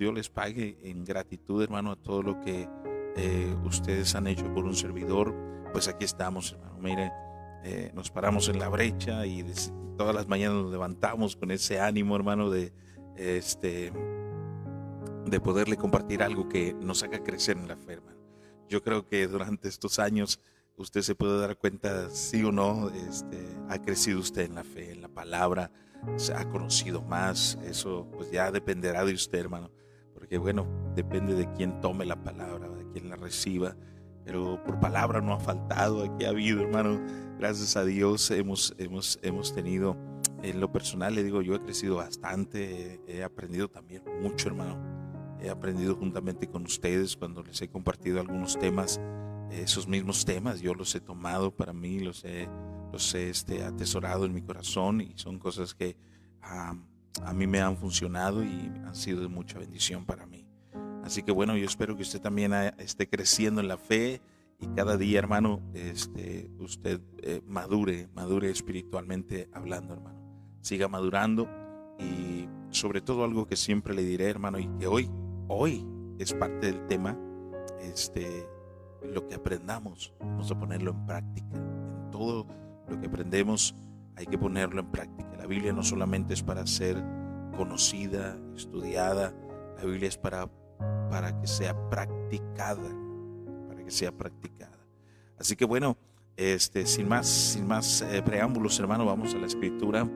Dios les pague en gratitud, hermano, a todo lo que ustedes han hecho por un servidor. Pues aquí estamos, hermano. Mire, nos paramos en la brecha y todas las mañanas nos levantamos con ese ánimo, hermano, este, de poderle compartir algo que nos haga crecer en la fe, hermano. Yo creo que durante estos años usted se puede dar cuenta, sí o no, ha crecido usted en la fe, en la palabra, se ha conocido más. Eso pues ya dependerá de usted, hermano, porque bueno, depende de quién tome la palabra, de quién la reciba. Pero por palabra no ha faltado, aquí ha habido, hermano. Gracias a Dios hemos tenido, en lo personal le digo, yo he crecido bastante, he aprendido también mucho, hermano. He aprendido juntamente con ustedes cuando les he compartido algunos temas, esos mismos temas yo los he tomado para mí, los he atesorado en mi corazón, y son cosas que a mí me han funcionado y han sido de mucha bendición para mí. Así que bueno, yo espero que usted también esté creciendo en la fe, y cada día, hermano, usted madure espiritualmente hablando, hermano. Siga madurando, y sobre todo algo que siempre le diré, hermano, y que hoy es parte del tema, lo que aprendamos, vamos a ponerlo en práctica. En todo lo que aprendemos hay que ponerlo en práctica. La Biblia no solamente es para ser conocida, estudiada, la Biblia es para que sea practicada, para que sea practicada. Así que bueno, sin más preámbulos, hermano, vamos a la escritura.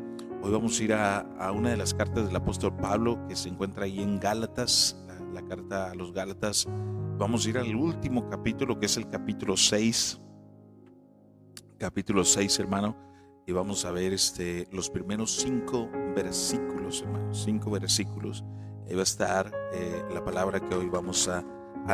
Hoy vamos a ir a una de las cartas del apóstol Pablo, que se encuentra ahí en Gálatas, la carta a los Gálatas. Vamos a ir al último capítulo, que es el capítulo 6, hermano, y vamos a ver los primeros 5 versículos, hermano, 5 versículos. Ahí va a estar la palabra que hoy vamos a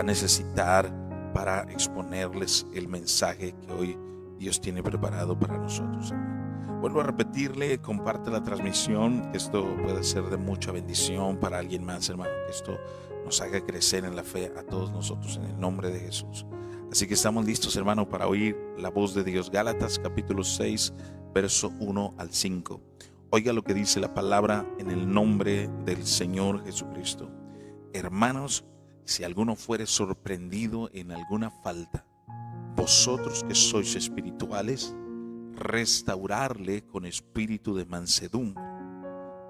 necesitar para exponerles el mensaje que hoy Dios tiene preparado para nosotros, hermano. Vuelvo a repetirle, comparte la transmisión, que esto puede ser de mucha bendición para alguien más, hermano, que esto nos haga crecer en la fe a todos nosotros, en el nombre de Jesús. Así que estamos listos, hermano, para oír la voz de Dios. Gálatas capítulo 6, verso 1 al 5. Oiga lo que dice la palabra en el nombre del Señor Jesucristo. Hermanos, si alguno fuere sorprendido en alguna falta, vosotros que sois espirituales, restaurarle con espíritu de mansedumbre,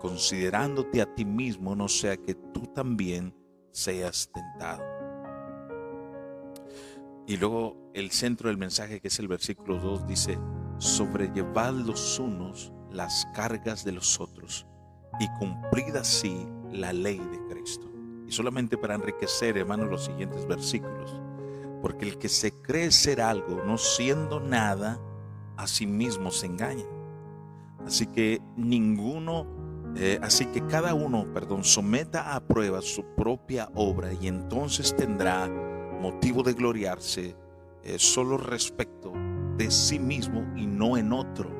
considerándote a ti mismo, no sea que tú también seas tentado. Y luego el centro del mensaje, que es el versículo 2, dice: sobrellevad los unos las cargas de los otros y cumplid así la ley de Cristo. Y solamente para enriquecer, hermanos, los siguientes versículos: porque el que se cree ser algo no siendo nada, a sí mismo se engaña. Así que cada uno, someta a prueba su propia obra, y entonces tendrá motivo de gloriarse solo respecto de sí mismo y no en otro.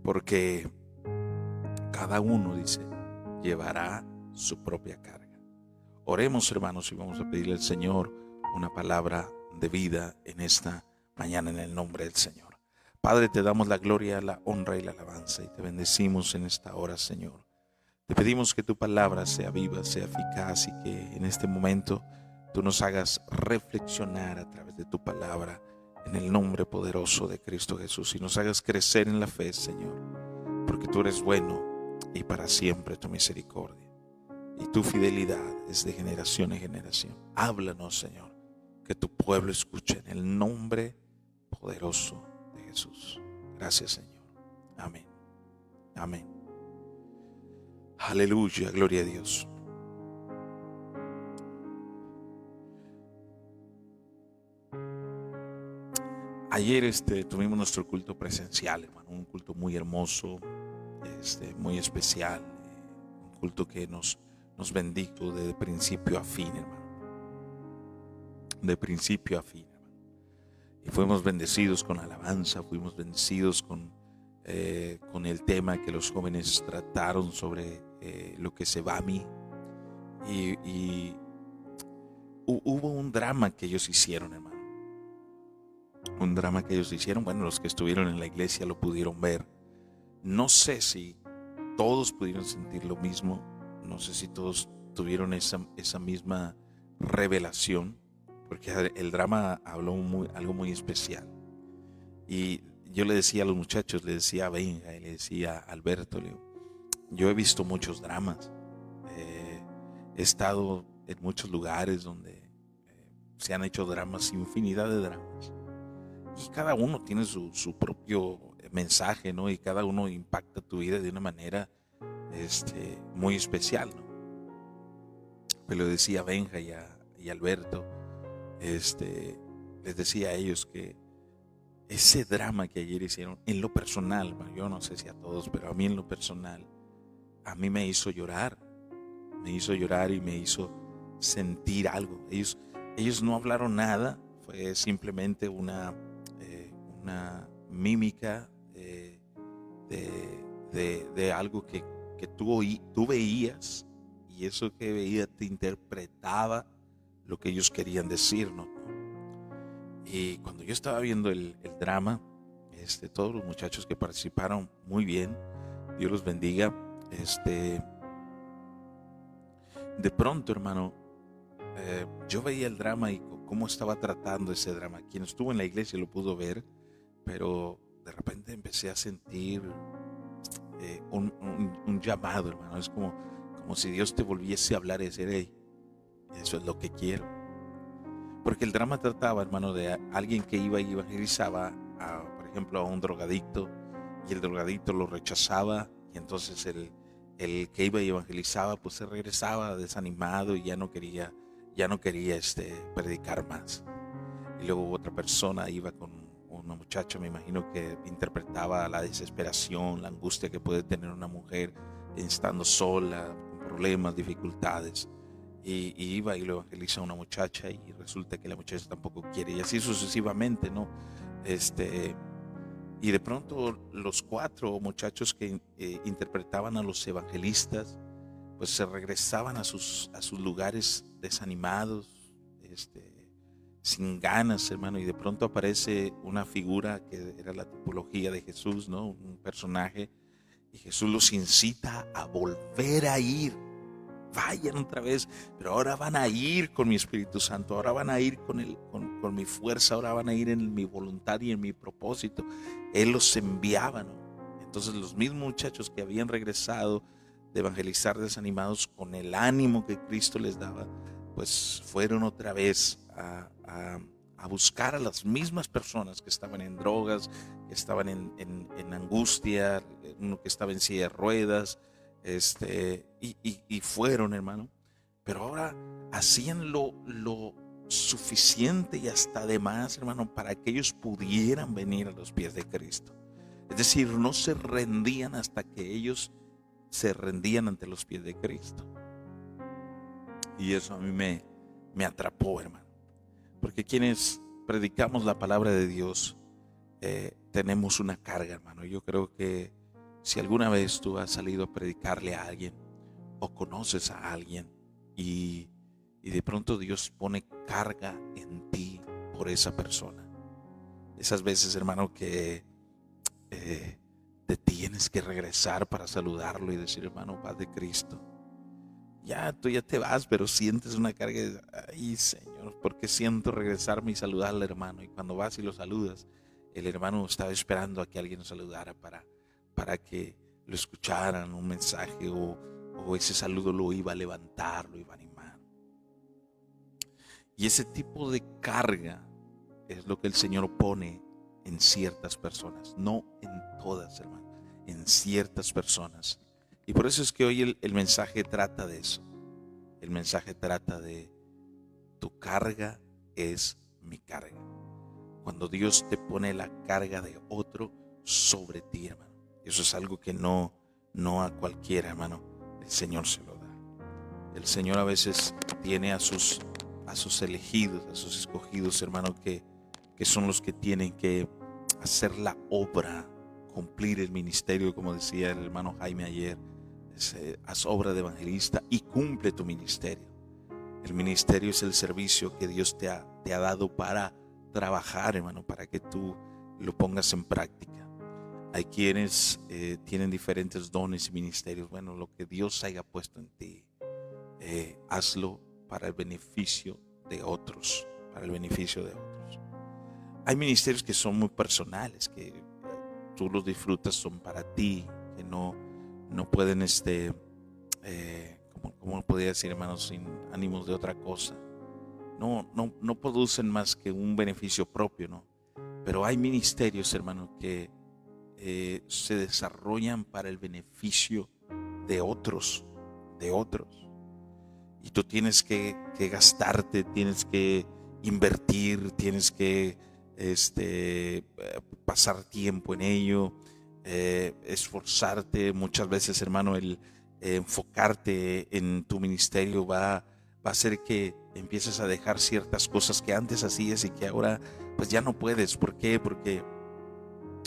Porque cada uno, dice, llevará su propia carga. Oremos, hermanos, y vamos a pedirle al Señor una palabra de vida en esta mañana, en el nombre del Señor. Padre, te damos la gloria, la honra y la alabanza, y te bendecimos en esta hora, Señor. Te pedimos que tu palabra sea viva, sea eficaz, y que en este momento tú nos hagas reflexionar a través de tu palabra, en el nombre poderoso de Cristo Jesús, y nos hagas crecer en la fe, Señor, porque tú eres bueno y para siempre tu misericordia y tu fidelidad es de generación en generación. Háblanos, Señor, que tu pueblo escuche, en el nombre poderoso de Jesús. Gracias, Señor. Amén. Amén. Aleluya, gloria a Dios. Ayer tuvimos nuestro culto presencial, hermano, un culto muy hermoso, muy especial, un culto que nos bendijo de principio a fin, hermano. De principio a fin, hermano. Y fuimos bendecidos con alabanza, fuimos bendecidos con el tema que los jóvenes trataron sobre lo que se va a mí. Y hubo un drama que ellos hicieron, hermano. Un drama que ellos hicieron. Bueno, los que estuvieron en la iglesia lo pudieron ver. No sé si todos pudieron sentir lo mismo, no sé si todos tuvieron esa misma revelación, porque el drama habló algo muy especial. Y yo le decía a los muchachos, le decía a Benja y le decía a Alberto, le digo, yo he visto muchos dramas, he estado en muchos lugares donde se han hecho dramas, infinidad de dramas. Y cada uno tiene su propio mensaje, ¿no? Y cada uno impacta tu vida de una manera muy especial, ¿no? Pero le decía a Benja y a Alberto, les decía a ellos que ese drama que ayer hicieron, en lo personal, bueno, yo no sé si a todos, pero a mí en lo personal, a mí me hizo llorar y me hizo sentir algo. Ellos no hablaron nada, fue simplemente una mímica de algo que tú veías, y eso que veías te interpretaba lo que ellos querían decirnos, ¿no? Y cuando yo estaba viendo el drama, todos los muchachos que participaron muy bien, Dios los bendiga. De pronto, hermano, yo veía el drama y cómo estaba tratando ese drama. Quien estuvo en la iglesia lo pudo ver, pero de repente empecé a sentir un llamado, hermano. Es como si Dios te volviese a hablar y decir, hey, eso es lo que quiero. Porque el drama trataba, hermano, de alguien que iba y evangelizaba, por ejemplo, a un drogadicto, y el drogadicto lo rechazaba, y entonces el que iba y evangelizaba, pues se regresaba desanimado y ya no quería predicar más. Y luego otra persona iba con una muchacha, me imagino, que interpretaba la desesperación, la angustia que puede tener una mujer estando sola, con problemas, dificultades. Y iba y lo evangeliza a una muchacha y resulta que la muchacha tampoco quiere, y así sucesivamente, ¿no? Y de pronto los 4 muchachos que interpretaban a los evangelistas, pues se regresaban a sus lugares desanimados, sin ganas, hermano, y de pronto aparece una figura que era la tipología de Jesús, ¿no? Un personaje, y Jesús los incita a volver a ir. Vayan otra vez, pero ahora van a ir con mi Espíritu Santo, ahora van a ir con mi fuerza, ahora van a ir en mi voluntad y en mi propósito. Él los enviaba, ¿no? Entonces los mismos muchachos que habían regresado de evangelizar desanimados con el ánimo que Cristo les daba, pues fueron otra vez a buscar a las mismas personas que estaban en drogas, que estaban en angustia, uno que estaba en silla de ruedas, y fueron, hermano, pero ahora hacían lo suficiente y hasta de más, hermano, para que ellos pudieran venir a los pies de Cristo. Es decir, no se rendían hasta que ellos se rendían ante los pies de Cristo. Y eso a mí me atrapó, hermano, porque quienes predicamos la palabra de Dios tenemos una carga, hermano. Yo creo que si alguna vez tú has salido a predicarle a alguien o conoces a alguien y de pronto Dios pone carga en ti por esa persona, esas veces, hermano, que te tienes que regresar para saludarlo y decir, hermano, paz de Cristo. Tú ya te vas, pero sientes una carga de, ay, Señor, porque siento regresarme y saludar al hermano. Y cuando vas y lo saludas, el hermano estaba esperando a que alguien lo saludara para que lo escucharan, un mensaje o ese saludo lo iba a levantar, lo iba a animar. Y ese tipo de carga es lo que el Señor pone en ciertas personas, no en todas, hermano, en ciertas personas. Y por eso es que hoy el mensaje trata de eso. El mensaje trata de tu carga es mi carga. Cuando Dios te pone la carga de otro sobre ti, hermano. Eso es algo que no a cualquiera, hermano, el Señor se lo da. El Señor a veces tiene a sus elegidos, a sus escogidos, hermano, que son los que tienen que hacer la obra, cumplir el ministerio, como decía el hermano Jaime ayer. Haz obra de evangelista y cumple tu ministerio. El ministerio es el servicio que Dios te ha dado para trabajar, hermano, para que tú lo pongas en práctica. Hay quienes tienen diferentes dones y ministerios. Bueno, lo que Dios haya puesto en ti, hazlo para el beneficio de otros, para el beneficio de otros. Hay ministerios que son muy personales, que tú los disfrutas, son para ti, que no pueden, ¿cómo podría decir, hermanos, sin ánimos de otra cosa? No producen más que un beneficio propio, ¿no? Pero hay ministerios, hermanos, que se desarrollan para el beneficio de otros, Y tú tienes que gastarte, tienes que invertir, tienes que pasar tiempo en ello, esforzarte. Muchas veces, hermano, el enfocarte en tu ministerio va a hacer que empieces a dejar ciertas cosas que antes hacías y que ahora pues ya no puedes. ¿Por qué? Porque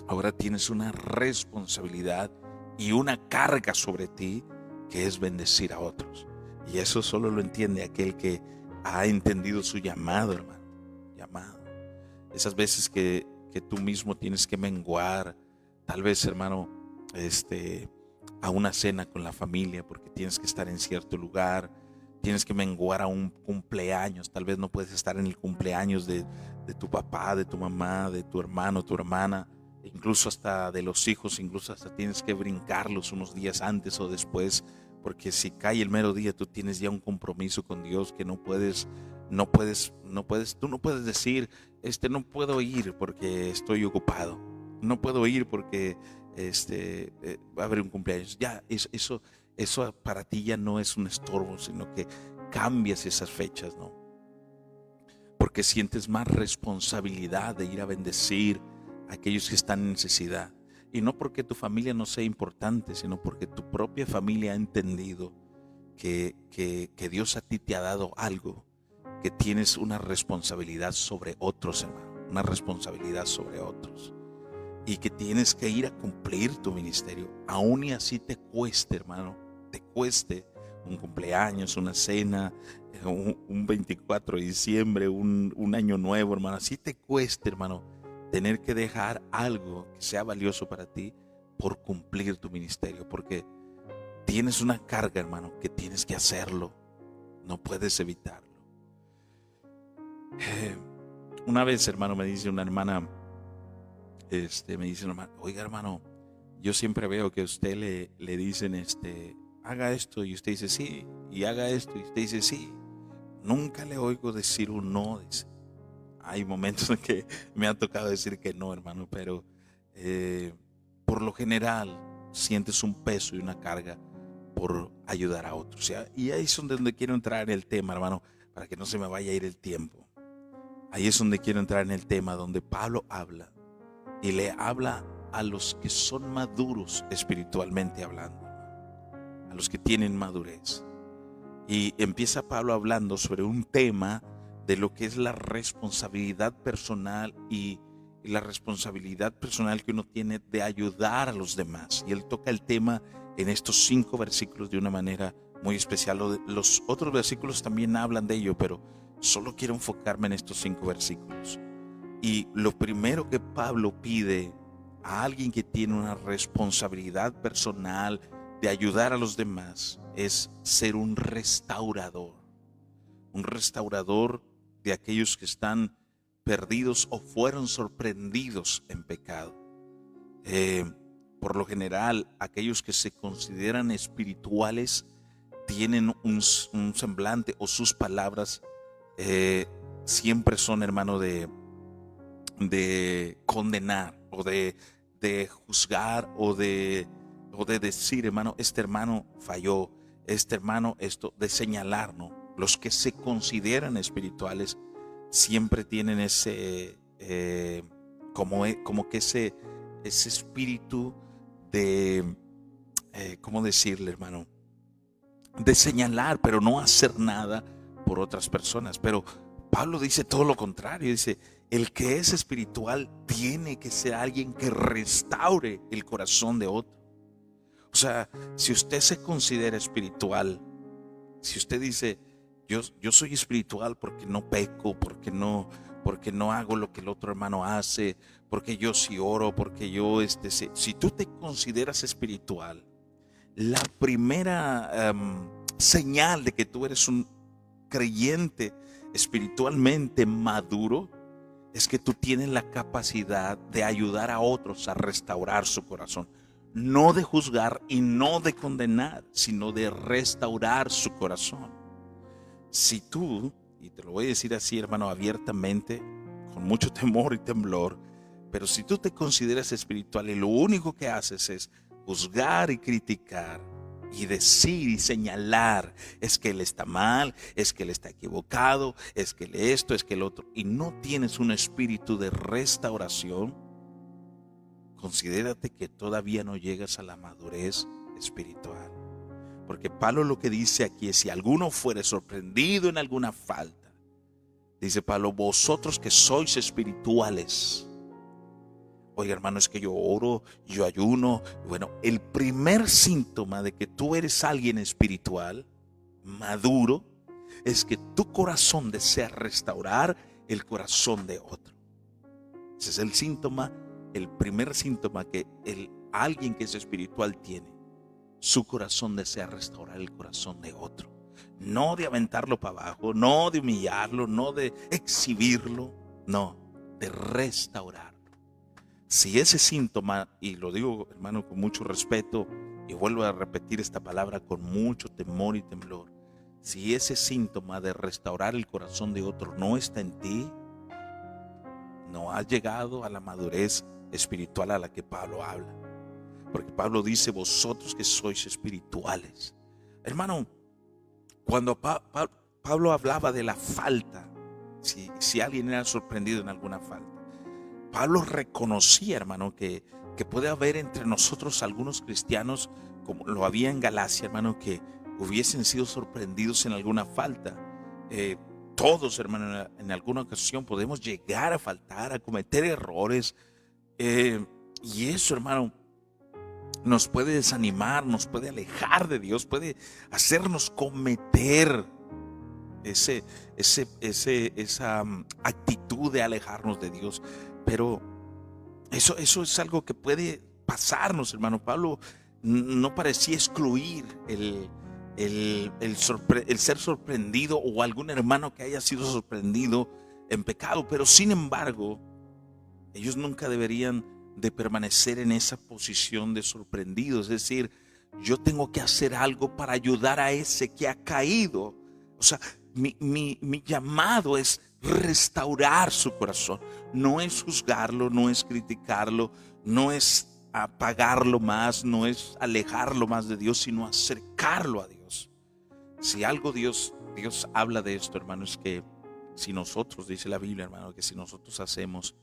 ahora tienes una responsabilidad y una carga sobre ti, que es bendecir a otros. Y eso solo lo entiende aquel que ha entendido su llamado, hermano. Llamado. Esas veces que tú mismo tienes que menguar, tal vez, hermano, a una cena con la familia, porque tienes que estar en cierto lugar, tienes que menguar a un cumpleaños, tal vez no puedes estar en el cumpleaños de tu papá, de tu mamá, de tu hermano, tu hermana, incluso hasta de los hijos, incluso hasta tienes que brincarlos unos días antes o después, porque si cae el mero día tú tienes ya un compromiso con Dios que tú no puedes decir, no puedo ir porque estoy ocupado, no puedo ir porque va a haber un cumpleaños. Ya, eso para ti ya no es un estorbo, sino que cambias esas fechas, ¿no? Porque sientes más responsabilidad de ir a bendecir a aquellos que están en necesidad. Y no porque tu familia no sea importante, sino porque tu propia familia ha entendido que Dios a ti te ha dado algo, que tienes una responsabilidad sobre otros, hermano, una responsabilidad sobre otros. Y que tienes que ir a cumplir tu ministerio, aún y así te cueste, hermano, te cueste un cumpleaños, una cena, un 24 de diciembre, un año nuevo, hermano, así te cueste, hermano, tener que dejar algo que sea valioso para ti por cumplir tu ministerio, porque tienes una carga, hermano, que tienes que hacerlo, no puedes evitarlo. Una vez, hermano, me dice una hermana, oiga, hermano, yo siempre veo que a usted le dicen, haga esto, y usted dice sí, y haga esto, y usted dice sí. Nunca le oigo decir un no, dice. Hay momentos en que me ha tocado decir que no, hermano, pero por lo general sientes un peso y una carga por ayudar a otros. Y ahí es donde quiero entrar en el tema, hermano, para que no se me vaya a ir el tiempo. Ahí es donde quiero entrar en el tema, donde Pablo habla y le habla a los que son maduros espiritualmente hablando, a los que tienen madurez. Y empieza Pablo hablando sobre un tema de lo que es la responsabilidad personal y la responsabilidad personal que uno tiene de ayudar a los demás. Y él toca el tema en estos 5 versículos de una manera muy especial. Los otros versículos también hablan de ello, pero solo quiero enfocarme en estos 5 versículos. Y lo primero que Pablo pide a alguien que tiene una responsabilidad personal de ayudar a los demás es ser un restaurador de aquellos que están perdidos o fueron sorprendidos en pecado. Por lo general, aquellos que se consideran espirituales tienen un semblante, o sus palabras siempre son, hermano, de condenar o de juzgar o de decir, hermano, este hermano falló, este hermano esto, de señalar, ¿no? Los que se consideran espirituales siempre tienen ese como que ese espíritu de ¿cómo decirle, hermano? De señalar, pero no hacer nada por otras personas. Pero Pablo dice todo lo contrario, dice: el que es espiritual tiene que ser alguien que restaure el corazón de otro. O sea, si usted se considera espiritual, si usted dice yo soy espiritual porque no peco, porque no porque no hago lo que el otro hermano hace, porque yo sí oro, porque yo si tú te consideras espiritual, la primera señal de que tú eres un creyente espiritualmente maduro es que tú tienes la capacidad de ayudar a otros a restaurar su corazón. No de juzgar y no de condenar, sino de restaurar su corazón. Si tú, y te lo voy a decir así, hermano, abiertamente, con mucho temor y temblor, pero si tú te consideras espiritual y lo único que haces es juzgar y criticar y decir y señalar, es que él está mal, es que él está equivocado, es que él esto, es que el otro, y no tienes un espíritu de restauración, considérate que todavía no llegas a la madurez espiritual. Porque Pablo lo que dice aquí es: si alguno fuere sorprendido en alguna falta, dice Pablo, vosotros que sois espirituales. Oye, hermano, es que yo oro, yo ayuno. Bueno, el primer síntoma de que tú eres alguien espiritual, maduro, es que tu corazón desea restaurar el corazón de otro. Ese es el síntoma, el primer síntoma que alguien que es espiritual tiene. Su corazón desea restaurar el corazón de otro. No de aventarlo para abajo, no de humillarlo, no de exhibirlo, no, de restaurarlo. Si ese síntoma, y lo digo, hermano, con mucho respeto, y vuelvo a repetir esta palabra con mucho temor y temblor, si ese síntoma de restaurar el corazón de otro no está en ti, no has llegado a la madurez espiritual a la que Pablo habla. Porque Pablo dice, vosotros que sois espirituales. Hermano, cuando Pablo hablaba de la falta, si alguien era sorprendido en alguna falta, Pablo reconocía, hermano, que puede haber entre nosotros algunos cristianos, como lo había en Galacia, hermano, que hubiesen sido sorprendidos en alguna falta. Todos, hermano, en alguna ocasión podemos llegar a faltar, a cometer errores. Y eso, hermano, nos puede desanimar, nos puede alejar de Dios, puede hacernos cometer esa actitud de alejarnos de Dios. Pero eso es algo que puede pasarnos, hermano. Pablo no parecía excluir el ser sorprendido o algún hermano que haya sido sorprendido en pecado, pero sin embargo, ellos nunca deberían de permanecer en esa posición de sorprendidos. Es decir, yo tengo que hacer algo para ayudar a ese que ha caído. O sea, mi llamado es restaurar su corazón. No es juzgarlo, no es criticarlo, no es apagarlo más, no es alejarlo más de Dios, sino acercarlo a Dios. Si algo Dios habla de esto, hermano, es que si nosotros, dice la Biblia, hermano, que si nosotros hacemos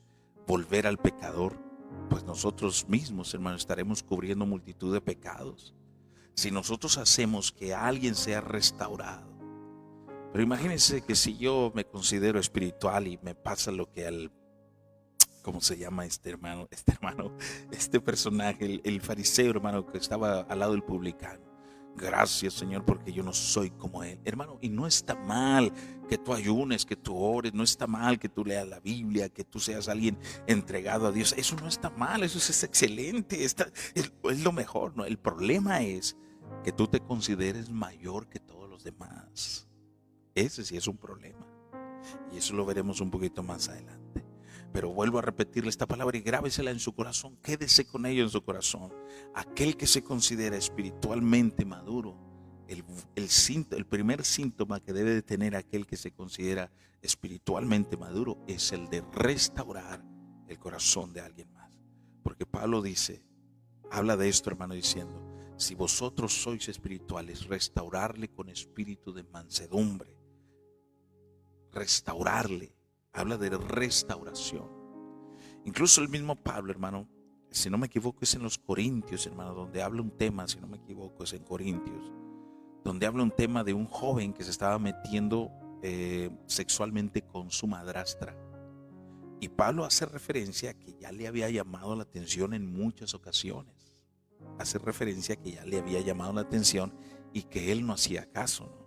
volver al pecador, pues nosotros mismos, hermano, estaremos cubriendo multitud de pecados. Si nosotros hacemos que alguien sea restaurado. Pero imagínense que si yo me considero espiritual y me pasa lo que ¿cómo se llama este personaje, el fariseo, hermano, que estaba al lado del publicano? Gracias, Señor, porque yo no soy como él. Hermano, y no está mal que tú ayunes, que tú ores, no está mal que tú leas la Biblia, que tú seas alguien entregado a Dios. Eso no está mal, eso es excelente, es lo mejor, ¿no? El problema es que tú te consideres mayor que todos los demás. Ese sí es un problema. Y eso lo veremos un poquito más adelante. Pero vuelvo a repetirle esta palabra y grábesela en su corazón. Quédese con ello en su corazón. Aquel que se considera espiritualmente maduro, el primer síntoma que debe de tener aquel que se considera espiritualmente maduro es el de restaurar el corazón de alguien más. Porque Pablo habla de esto, hermano, diciendo: si vosotros sois espirituales, restaurarle con espíritu de mansedumbre. Restaurarle. Habla de restauración. Incluso el mismo Pablo, hermano, si no me equivoco es en los Corintios, hermano, donde habla un tema, si no me equivoco es en Corintios, donde habla un tema de un joven que se estaba metiendo sexualmente con su madrastra. Y Pablo hace referencia a que ya le había llamado la atención en muchas ocasiones. Hace referencia a que ya le había llamado la atención y que él no hacía caso, ¿no?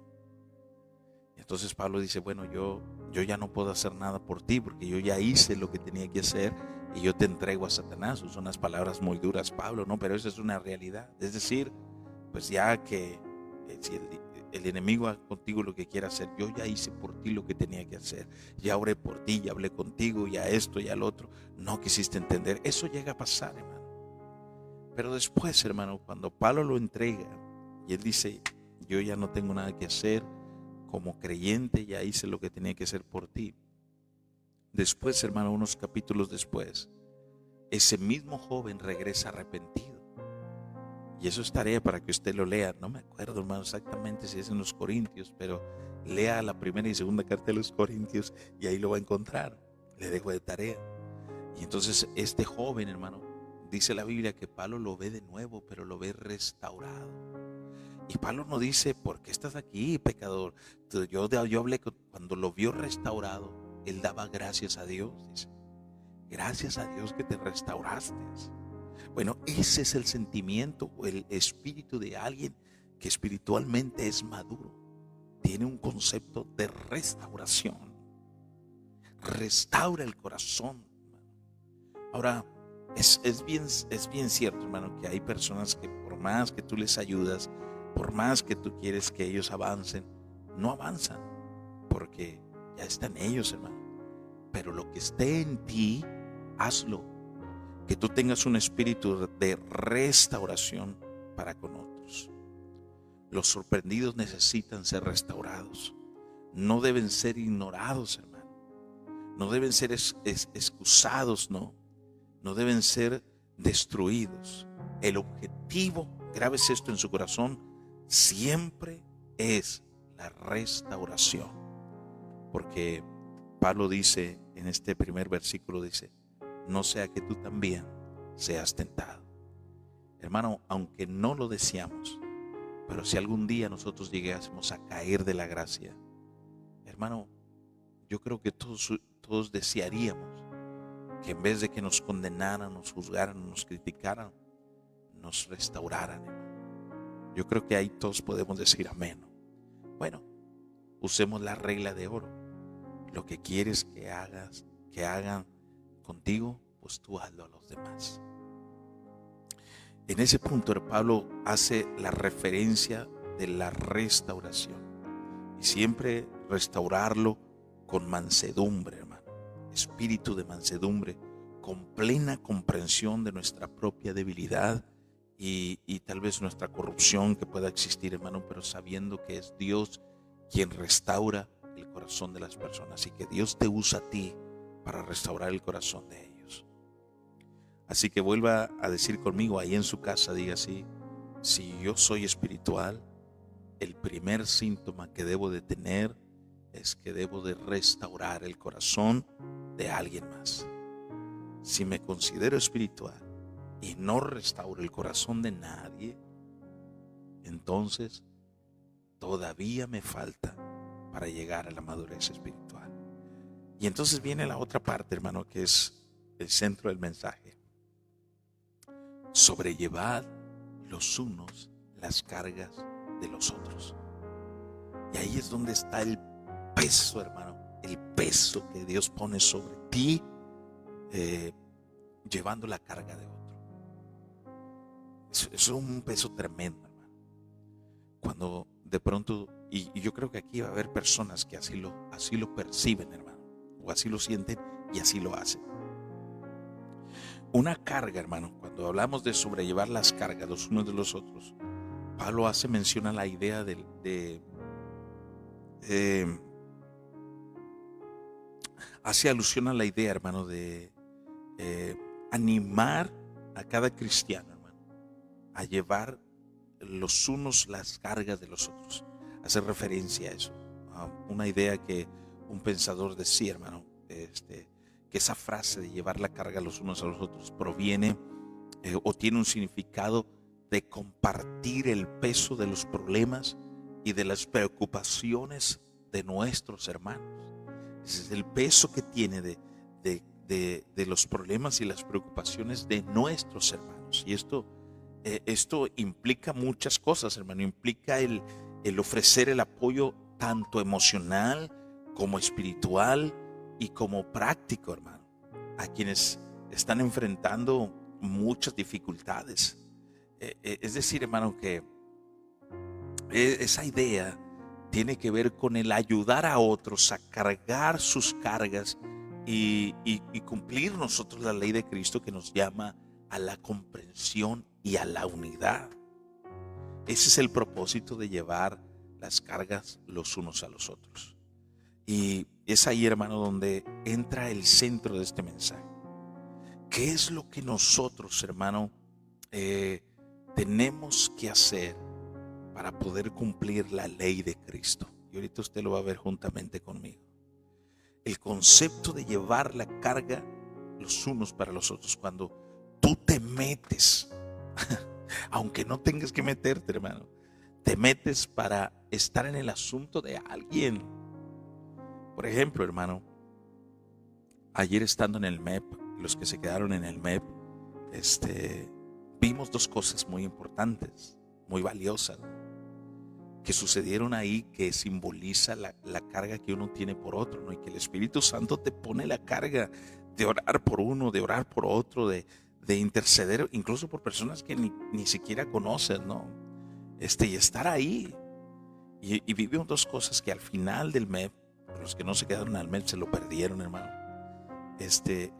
Entonces Pablo dice, bueno, yo ya no puedo hacer nada por ti porque yo ya hice lo que tenía que hacer y yo te entrego a Satanás. Son unas palabras muy duras, Pablo, ¿no? Pero esa es una realidad. Es decir, pues ya que si el enemigo hace contigo lo que quiera hacer, yo ya hice por ti lo que tenía que hacer. Ya oré por ti, ya hablé contigo, ya esto, ya lo otro. No quisiste entender. Eso llega a pasar, hermano. Pero después, hermano, cuando Pablo lo entrega y él dice, yo ya no tengo nada que hacer, como creyente ya hice lo que tenía que hacer por ti. Después, hermano, unos capítulos después, ese mismo joven regresa arrepentido. Y eso es tarea para que usted lo lea. No me acuerdo, hermano, exactamente si es en los Corintios, pero lea la primera y segunda carta de los Corintios y ahí lo va a encontrar. Le dejo de tarea. Y entonces este joven, hermano, dice la Biblia que Pablo lo ve de nuevo, pero lo ve restaurado. Y Pablo no dice, ¿por qué estás aquí, pecador? Yo hablé cuando lo vio restaurado, él daba gracias a Dios. Dice, gracias a Dios que te restauraste. Bueno, ese es el sentimiento o el espíritu de alguien que espiritualmente es maduro. Tiene un concepto de restauración. Restaura el corazón. Ahora, es bien cierto, hermano, que hay personas que por más que tú les ayudas, por más que tú quieres que ellos avancen, no avanzan, porque ya están ellos, hermano. Pero lo que esté en ti, hazlo. Que tú tengas un espíritu de restauración para con otros. Los sorprendidos necesitan ser restaurados. No deben ser ignorados, hermano. No deben ser excusados, no. No deben ser destruidos. El objetivo, grábese esto en su corazón, siempre es la restauración. Porque Pablo dice en este primer versículo, dice, no sea que tú también seas tentado. Hermano, aunque no lo deseamos, pero si algún día nosotros llegásemos a caer de la gracia, hermano, yo creo que todos desearíamos que en vez de que nos condenaran, nos juzgaran, nos criticaran, nos restauraran, hermano. Yo creo que ahí todos podemos decir amén. Bueno, usemos la regla de oro. Lo que quieres que hagan contigo, pues tú hazlo a los demás. En ese punto Pablo hace la referencia de la restauración y siempre restaurarlo con mansedumbre, hermano, espíritu de mansedumbre, con plena comprensión de nuestra propia debilidad y tal vez nuestra corrupción que pueda existir, hermano, pero sabiendo que es Dios quien restaura el corazón de las personas y que Dios te usa a ti para restaurar el corazón de ellos. Así que vuelva a decir conmigo ahí en su casa, diga así, si yo soy espiritual, el primer síntoma que debo de tener es que debo de restaurar el corazón de alguien más. Si me considero espiritual y no restauro el corazón de nadie, entonces todavía me falta para llegar a la madurez espiritual. Y entonces viene la otra parte, hermano, que es el centro del mensaje. Sobrellevad los unos las cargas de los otros. Y ahí es donde está el peso, hermano, el peso que Dios pone sobre ti, llevando la carga de otro. Es un peso tremendo, hermano. Cuando de pronto, y yo creo que aquí va a haber personas que así lo perciben, hermano, o así lo sienten y así lo hacen. Una carga, hermano, cuando hablamos de sobrellevar las cargas los unos de los otros, Pablo hace mención a la idea hace alusión a la idea, hermano, de animar a cada cristiano, hermano, a llevar los unos las cargas de los otros. Hace referencia a eso, a una idea que un pensador decía, hermano, que esa frase de llevar la carga los unos a los otros proviene o tiene un significado de compartir el peso de los problemas y de las preocupaciones de nuestros hermanos. Es el peso que tiene de los problemas y las preocupaciones de nuestros hermanos. Y esto implica muchas cosas, hermano. Implica el ofrecer el apoyo tanto emocional como espiritual y como práctico, hermano, a quienes están enfrentando muchas dificultades. Es decir, hermano, que esa idea tiene que ver con el ayudar a otros a cargar sus cargas y cumplir nosotros la ley de Cristo, que nos llama a la comprensión y a la unidad. Ese es el propósito de llevar las cargas los unos a los otros. Y es ahí, hermano, donde entra el centro de este mensaje. ¿Qué es lo que nosotros, hermano, tenemos que hacer para poder cumplir la ley de Cristo? Y ahorita usted lo va a ver juntamente conmigo. El concepto de llevar la carga los unos para los otros. Cuando tú te metes, aunque no tengas que meterte, hermano, te metes para estar en el asunto de alguien. Por ejemplo, hermano, ayer estando en el MEP, los que se quedaron en el MEP, vimos dos cosas muy importantes, muy valiosas, que sucedieron ahí, que simboliza la carga que uno tiene por otro, ¿no? Y que el Espíritu Santo te pone la carga de orar por uno, de orar por otro, de interceder incluso por personas que ni siquiera conoces, ¿no? Y estar ahí. Y vivimos dos cosas que al final del MEP, los que no se quedaron al MEP se lo perdieron, hermano.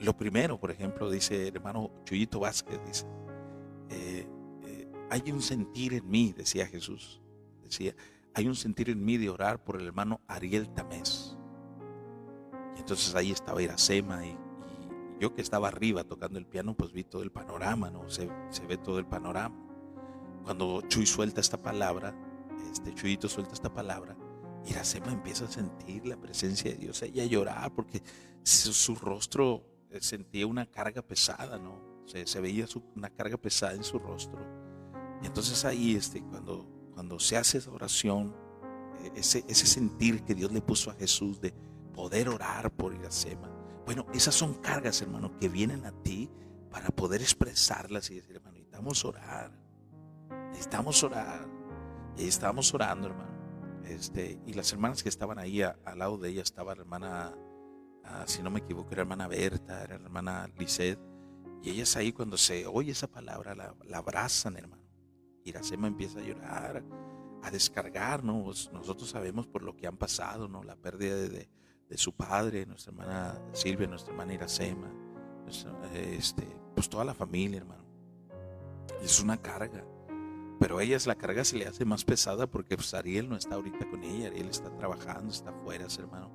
Lo primero, por ejemplo, dice el hermano Chuyito Vázquez, dice, hay un sentir en mí, decía Jesús, decía, hay un sentir en mí de orar por el hermano Ariel Tamés. Y entonces ahí estaba Iracema y yo, que estaba arriba tocando el piano, pues vi todo el panorama, ¿no? Se ve todo el panorama. Cuando Chuy suelta esta palabra, Chuyito suelta esta palabra, Iracema empieza a sentir la presencia de Dios. Ella lloraba porque su rostro sentía una carga pesada, ¿no? Se veía una carga pesada en su rostro. Y entonces ahí, cuando se hace esa oración, ese sentir que Dios le puso a Jesús de poder orar por Iracema, bueno, esas son cargas, hermano, que vienen a ti para poder expresarlas y decir, hermano, necesitamos orar. Y ahí estábamos orando, hermano. Y las hermanas que estaban ahí al lado de ella, estaba la hermana, si no me equivoco, era la hermana Berta, era la hermana Lisset. Y ellas ahí, cuando se oye esa palabra, la abrazan, hermano. Iracema empieza a llorar, a descargar, ¿no? Nosotros sabemos por lo que han pasado, ¿no? La pérdida de su padre, nuestra hermana Silvia, nuestra hermana Iracema, pues toda la familia, hermano. Y es una carga. Pero a ellas la carga se le hace más pesada porque pues Ariel no está ahorita con ella. Ariel está trabajando, está afuera, hermano.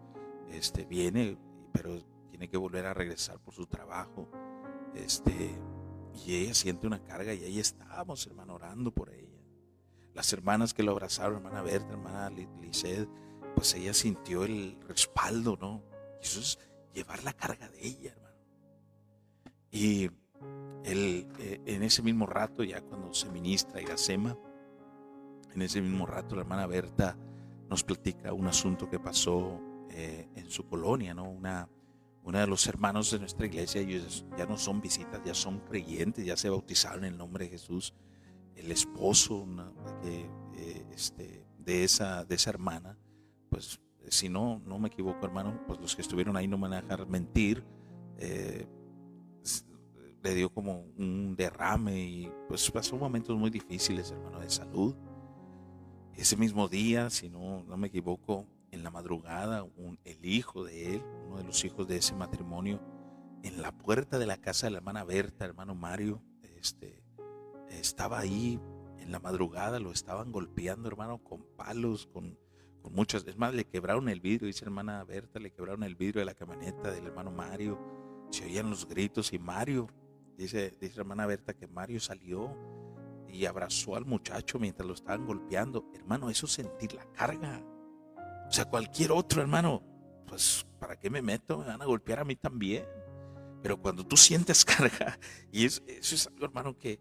Viene, pero tiene que volver a regresar por su trabajo. Y ella siente una carga y ahí estábamos, hermano, orando por ella. Las hermanas que lo abrazaron, hermana Berta, hermana Lisset, pues ella sintió el respaldo, ¿no? Y eso es llevar la carga de ella, hermano. Y en ese mismo rato, ya cuando se ministra Iracema, en ese mismo rato la hermana Berta nos platica un asunto que pasó en su colonia, ¿no? Una de los hermanos de nuestra iglesia, ellos ya no son visitas, ya son creyentes, ya se bautizaron en el nombre de Jesús. El esposo de esa hermana, pues si no me equivoco, hermano, pues los que estuvieron ahí no me van a dejar mentir, le dio como un derrame y pues pasó momentos muy difíciles, hermano, de salud. Ese mismo día, si no me equivoco, en la madrugada, el hijo de él, uno de los hijos de ese matrimonio, en la puerta de la casa de la hermana Berta, hermano Mario, estaba ahí en la madrugada, lo estaban golpeando, hermano, con palos, con muchas, es más, le quebraron el vidrio, dice hermana Berta, le quebraron el vidrio de la camioneta del hermano Mario, se oían los gritos y Mario, dice hermana Berta que Mario salió y abrazó al muchacho mientras lo estaban golpeando. Hermano, eso es sentir la carga. O sea, cualquier otro, hermano, pues ¿para qué me meto? Me van a golpear a mí también. Pero cuando tú sientes carga, y eso es algo, hermano, que